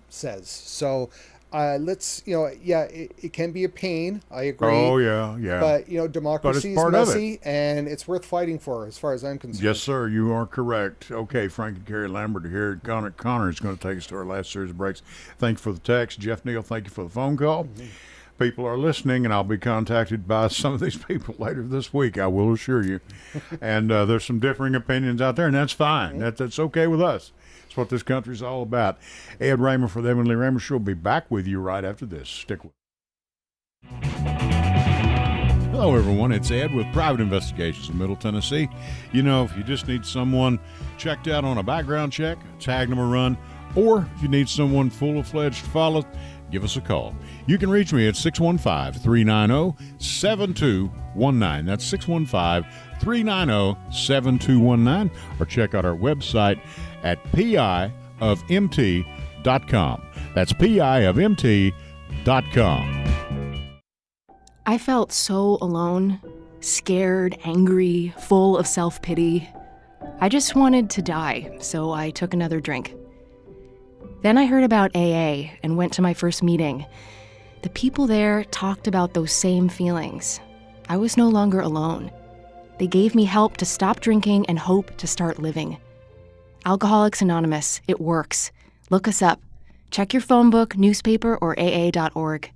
says. So let's, it can be a pain. I agree. Oh, yeah. But, democracy is part of it. messy, and it's worth fighting for, as far as I'm concerned. Yes, sir. You are correct. Okay, Frank and Carrie Lambert are here. Connor is going to take us to our last series of breaks. Thank you for the text. Jeff Neal, thank you for the phone call. People are listening, and I'll be contacted by some of these people later this week, I will assure you. And there's some differing opinions out there, and that's fine. That's okay with us. It's what this country's all about. Ed Raymer for the Edwin Lee Raymer Show will be back with you right after this. Stick with us. Hello, everyone. It's Ed with Private Investigations in Middle Tennessee. If you just need someone checked out on a background check, tag them a run, or if you need someone full-fledged to follow, give us a call. You can reach me at 615-390-7219. That's 615-390-7219. Or check out our website at piofmt.com. That's piofmt.com. I felt so alone, scared, angry, full of self-pity. I just wanted to die, so I took another drink. Then I heard about AA and went to my first meeting. The people there talked about those same feelings. I was no longer alone. They gave me help to stop drinking and hope to start living. Alcoholics Anonymous, it works. Look us up. Check your phone book, newspaper, or aa.org.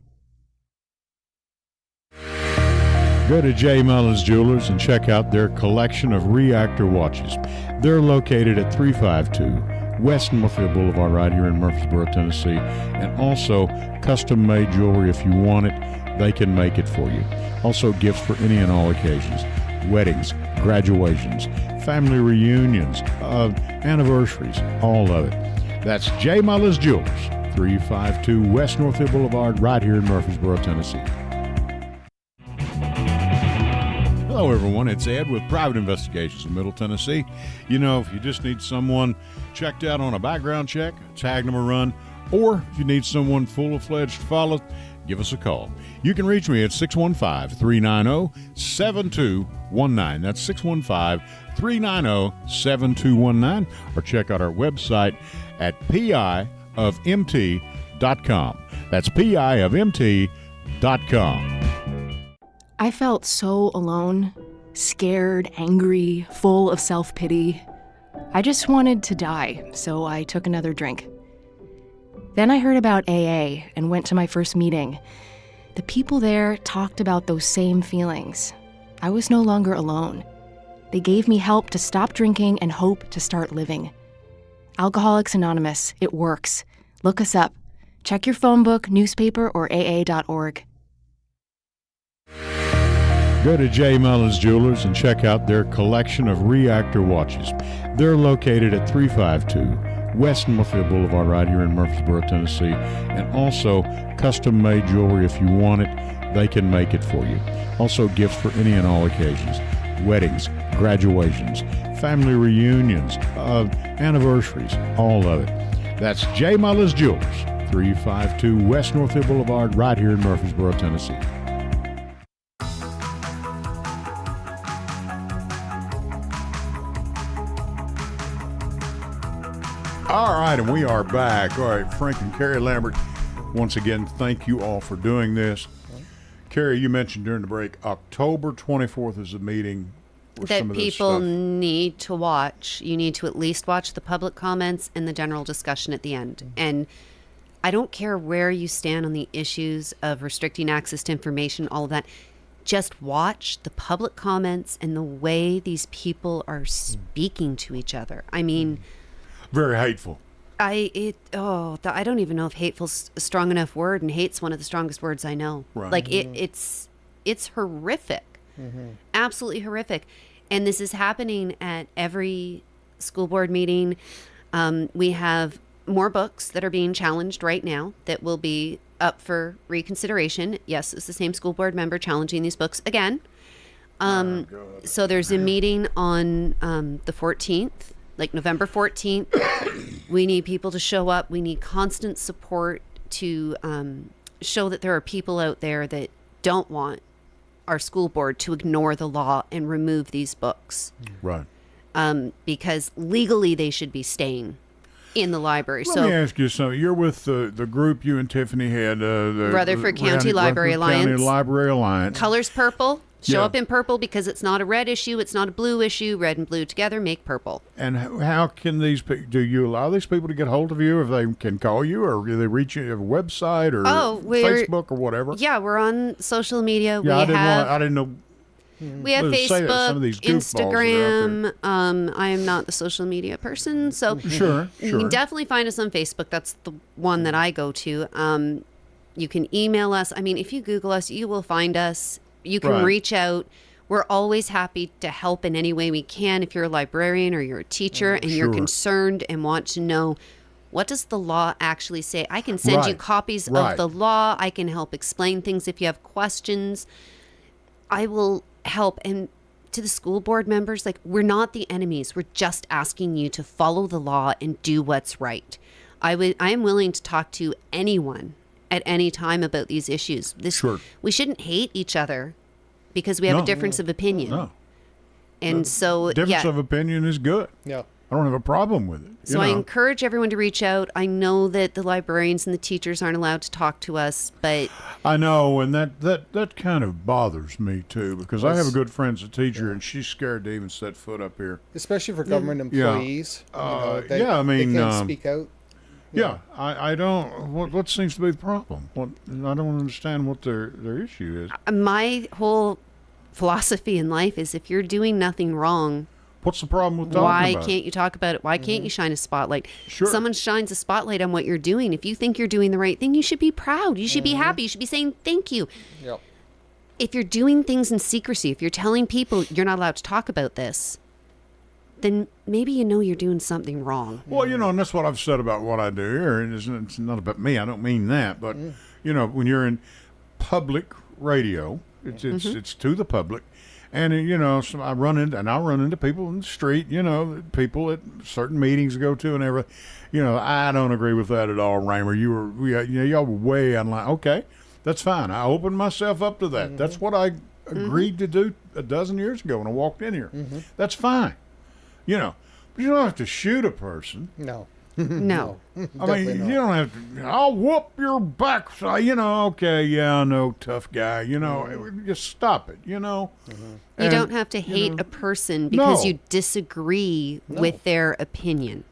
Go to J. Mullins Jewelers and check out their collection of reactor watches. They're located at 352 West Northfield Boulevard right here in Murfreesboro, Tennessee. And also custom-made jewelry. If you want it, they can make it for you. Also gifts for any and all occasions. Weddings, graduations, family reunions, anniversaries, all of it. That's J. Mullins Jewelers, 352 West Northfield Boulevard right here in Murfreesboro, Tennessee. Hello, everyone. It's Ed with Private Investigations in Middle Tennessee. If you just need someone checked out on a background check, tag them a run, or if you need someone full-fledged to follow, give us a call. You can reach me at 615-390-7219. That's 615-390-7219. Or check out our website at piofmt.com. That's piofmt.com. I felt so alone, scared, angry, full of self-pity. I just wanted to die, so I took another drink. Then I heard about AA and went to my first meeting. The people there talked about those same feelings. I was no longer alone. They gave me help to stop drinking and hope to start living. Alcoholics Anonymous, it works. Look us up. Check your phone book, newspaper, or aa.org. Go to J. Mullins Jewelers and check out their collection of reactor watches. They're located at 352 West Northfield Boulevard right here in Murfreesboro, Tennessee. And also custom-made jewelry. If you want it, they can make it for you. Also gifts for any and all occasions. Weddings, graduations, family reunions, anniversaries, all of it. That's J. Muller's Jewelers, 352 West North Hill Boulevard, right here in Murfreesboro, Tennessee. All right, and we are back. All right, Frank and Carrie Lambert, once again, thank you all for doing this. Carrie, you mentioned during the break, October 24th is a meeting that people need to watch. You need to at least watch the public comments and the general discussion at the end. And I don't care where you stand on the issues of restricting access to information, all of that. Just watch the public comments and the way these people are speaking to each other. I mean... very hateful. I don't even know if hateful's a strong enough word, and hate's one of the strongest words I know. Right. Like it's horrific. Absolutely horrific. And this is happening at every school board meeting. We have more books that are being challenged right now that will be up for reconsideration. Yes, it's the same school board member challenging these books again. So there's a meeting on the 14th. Like November 14th, we need people to show up. We need constant support to show that there are people out there that don't want our school board to ignore the law and remove these books. Right. Because legally they should be staying in the library. Let me ask you something. You're with the group you and Tiffany had. The Rutherford County Library Alliance. County Library Alliance. Colors purple. Show up in purple because it's not a red issue. It's not a blue issue. Red and blue together make purple. And how can these people, do you allow these people to get hold of you if they can call you, or do they reach you at a website or Facebook or whatever? Yeah, we're on social media. Yeah, I didn't know. We have Facebook, Instagram. I am not the social media person, so sure. You can definitely find us on Facebook. That's the one that I go to. You can email us. I mean, if you Google us, you will find us. You can reach out. We're always happy to help in any way we can. If you're a librarian or you're a teacher and you're concerned and want to know, what does the law actually say? I can send you copies of the law. I can help explain things if you have questions. I will help. And to the school board members, like, we're not the enemies. We're just asking you to follow the law and do what's right. I am willing to talk to anyone at any time about these issues. We shouldn't hate each other because we have a difference of opinion. No. And so, difference of opinion is good. Yeah. I don't have a problem with it. So I encourage everyone to reach out. I know that the librarians and the teachers aren't allowed to talk to us, but... I know, and that kind of bothers me, too, because I have a good friend that's a teacher, and she's scared to even set foot up here. Especially for government employees. They can't speak out. Yeah, I don't... What seems to be the problem? I don't understand what their issue is. My whole philosophy in life is, if you're doing nothing wrong... What's the problem with talking about it? Why can't you talk about it? Why can't you shine a spotlight? Sure. Someone shines a spotlight on what you're doing. If you think you're doing the right thing, you should be proud. You should be happy. You should be saying thank you. Yep. If you're doing things in secrecy, if you're telling people you're not allowed to talk about this, then maybe you know you're doing something wrong. Well, and that's what I've said about what I do here. And it's not about me. I don't mean that. But, when you're in public radio, it's to the public. And, so I run into people in the street, people at certain meetings I go to and everything. I don't agree with that at all, Raymer. Y'all were way online. Okay, that's fine. I opened myself up to that. That's what I agreed to do a dozen years ago when I walked in here. That's fine. But you don't have to shoot a person. No. No. I mean, you don't have to, I'll whoop your backside, okay, yeah, I know, tough guy, just stop it, You don't have to hate a person because you disagree with their opinion.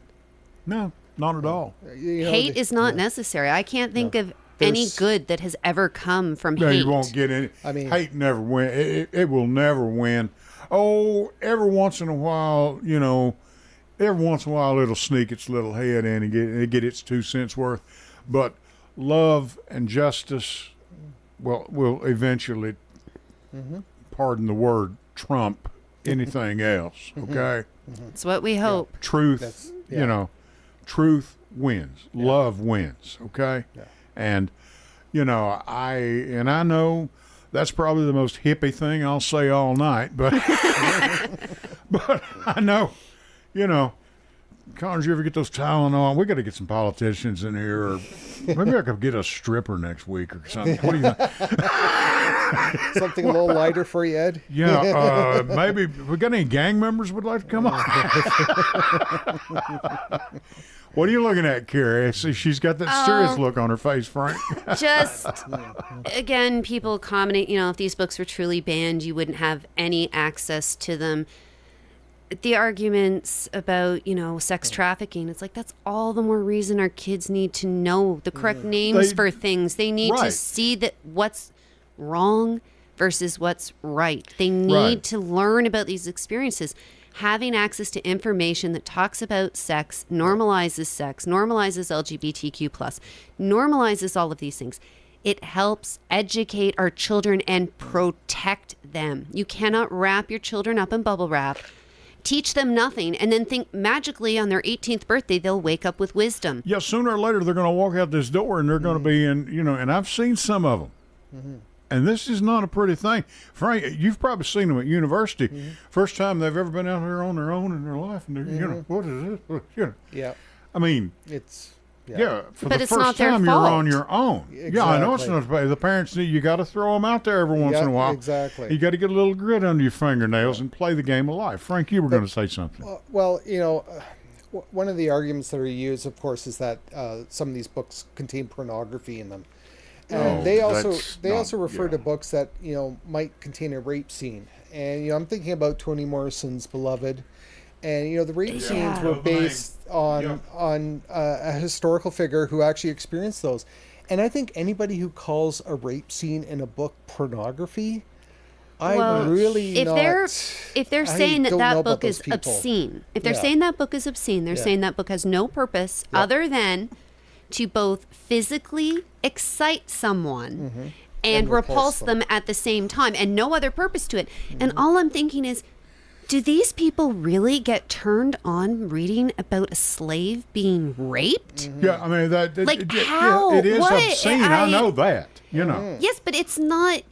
No, not at all. Hate is not necessary. I can't think of any good that has ever come from hate. You won't get any. I mean, hate never win. It will never win. Oh, every once in a while, every once in a while it'll sneak its little head in and get its 2 cents worth. But love and justice will eventually, pardon the word, trump anything else, okay? It's what we hope. Truth, truth wins. Yeah. Love wins, okay? Yeah. And, I know that's probably the most hippie thing I'll say all night, but but I know, Connors, you ever get those Tylenol? We got to get some politicians in here, or maybe I could get a stripper next week or something. What do you think? Something a little lighter for you, Ed? Yeah, maybe. We got any gang members would like to come on? What are you looking at, Carrie? I see she's got that serious look on her face, Frank. Just, again, people commenting, if these books were truly banned, you wouldn't have any access to them. The arguments about, sex trafficking, it's like, that's all the more reason our kids need to know the correct names for things. They need to see that what's wrong versus what's right. They need to learn about these experiences. Having access to information that talks about sex, normalizes LGBTQ+, normalizes all of these things. It helps educate our children and protect them. You cannot wrap your children up in bubble wrap, teach them nothing, and then think magically on their 18th birthday they'll wake up with wisdom. Yeah, sooner or later they're going to walk out this door and they're going to be in, and I've seen some of them. Mm-hmm. And this is not a pretty thing. Frank, you've probably seen them at university. Mm-hmm. First time they've ever been out there on their own in their life. And they're, what is this? Yeah. I mean, it's... for the first time you're on your own. Exactly. Yeah, I know it's not the parents. You got to throw them out there every once in a while. Exactly. You got to get a little grit under your fingernails and play the game of life. Frank, you were going to say something. Well, one of the arguments that are used, of course, is that some of these books contain pornography in them. And they also refer to books that might contain a rape scene. And I'm thinking about Toni Morrison's Beloved. And the rape scenes were based on a historical figure who actually experienced those. And I think anybody who calls a rape scene in a book pornography, if they're saying that book is obscene, if they're saying that book is obscene, they're saying that book has no purpose other than to both physically excite someone and repulse them at the same time, and no other purpose to it. And all I'm thinking is, do these people really get turned on reading about a slave being raped? Yeah, I mean how? It is what? obscene. I know that. Yes, but it's not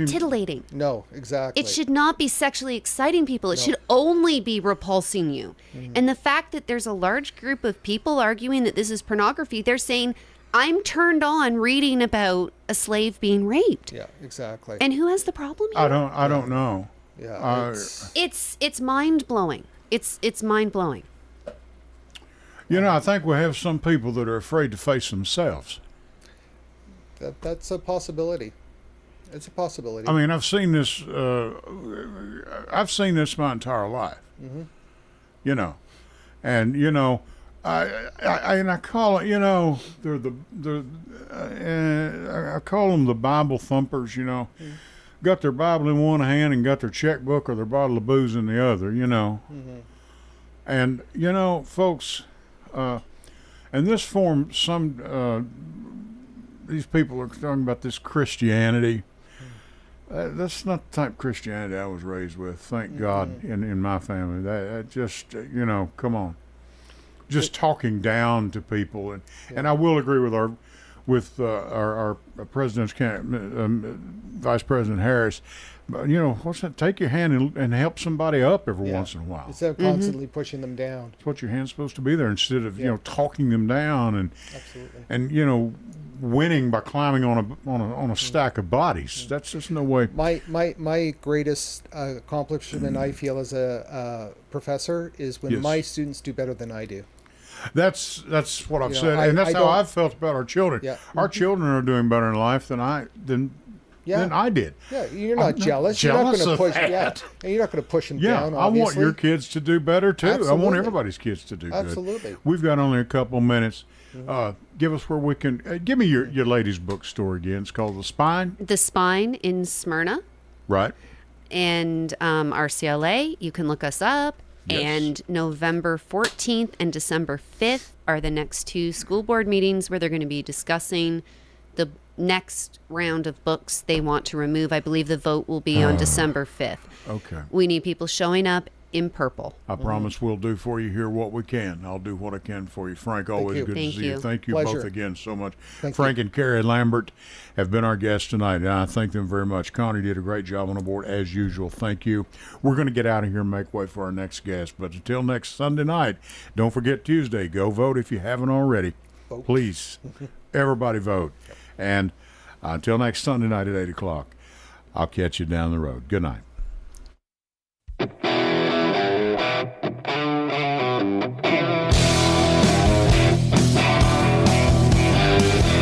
titillating. No, exactly. It should not be sexually exciting people. It should only be repulsing you. And the fact that there's a large group of people arguing that this is pornography, they're saying, I'm turned on reading about a slave being raped. Yeah, exactly. And who has the problem here? I don't know. Yeah, it's mind blowing. It's mind blowing. I think we have some people that are afraid to face themselves. That's a possibility. It's a possibility. I mean, I've seen this. I've seen this my entire life. And I call it. I call them the Bible thumpers. Got their Bible in one hand and got their checkbook or their bottle of booze in the other, And, folks, and this form, these people are talking about this Christianity. That's not the type of Christianity I was raised with, thank God, in my family. That just, come on. Just talking down to people. And I will agree with our president's Vice President Harris. But, what's that? Take your hand and help somebody up every once in a while. Instead of constantly pushing them down. That's what your hand's supposed to be there, instead of talking them down and winning by climbing on a stack of bodies. That's just no way. My greatest accomplishment, I feel, as a professor is when my students do better than I do. That's what I've said, and that's how I've felt about our children. Yeah. Our children are doing better in life than I did. Yeah, you're not jealous. You're not going to push. That. And you're not going to push them down. I want your kids to do better too. Absolutely. I want everybody's kids to do good. Absolutely. We've got only a couple minutes. Give us where we can. Give me your ladies' bookstore again. It's called The Spine. The Spine in Smyrna. Right. And RCLA. You can look us up. Yes. And November 14th and December 5th are the next two school board meetings where they're going to be discussing the next round of books they want to remove. I believe the vote will be on December 5th. Okay. We need people showing up in purple. I promise we'll do for you here what we can. I'll do what I can for you. Frank, always good to see you. Thank you both again so much. Frank and Carrie Lambert have been our guests tonight, and I thank them very much. Connie did a great job on the board, as usual. Thank you. We're going to get out of here and make way for our next guest. But until next Sunday night, don't forget Tuesday. Go vote if you haven't already. Vote. Please, everybody vote. And until next Sunday night at 8 o'clock, I'll catch you down the road. Good night.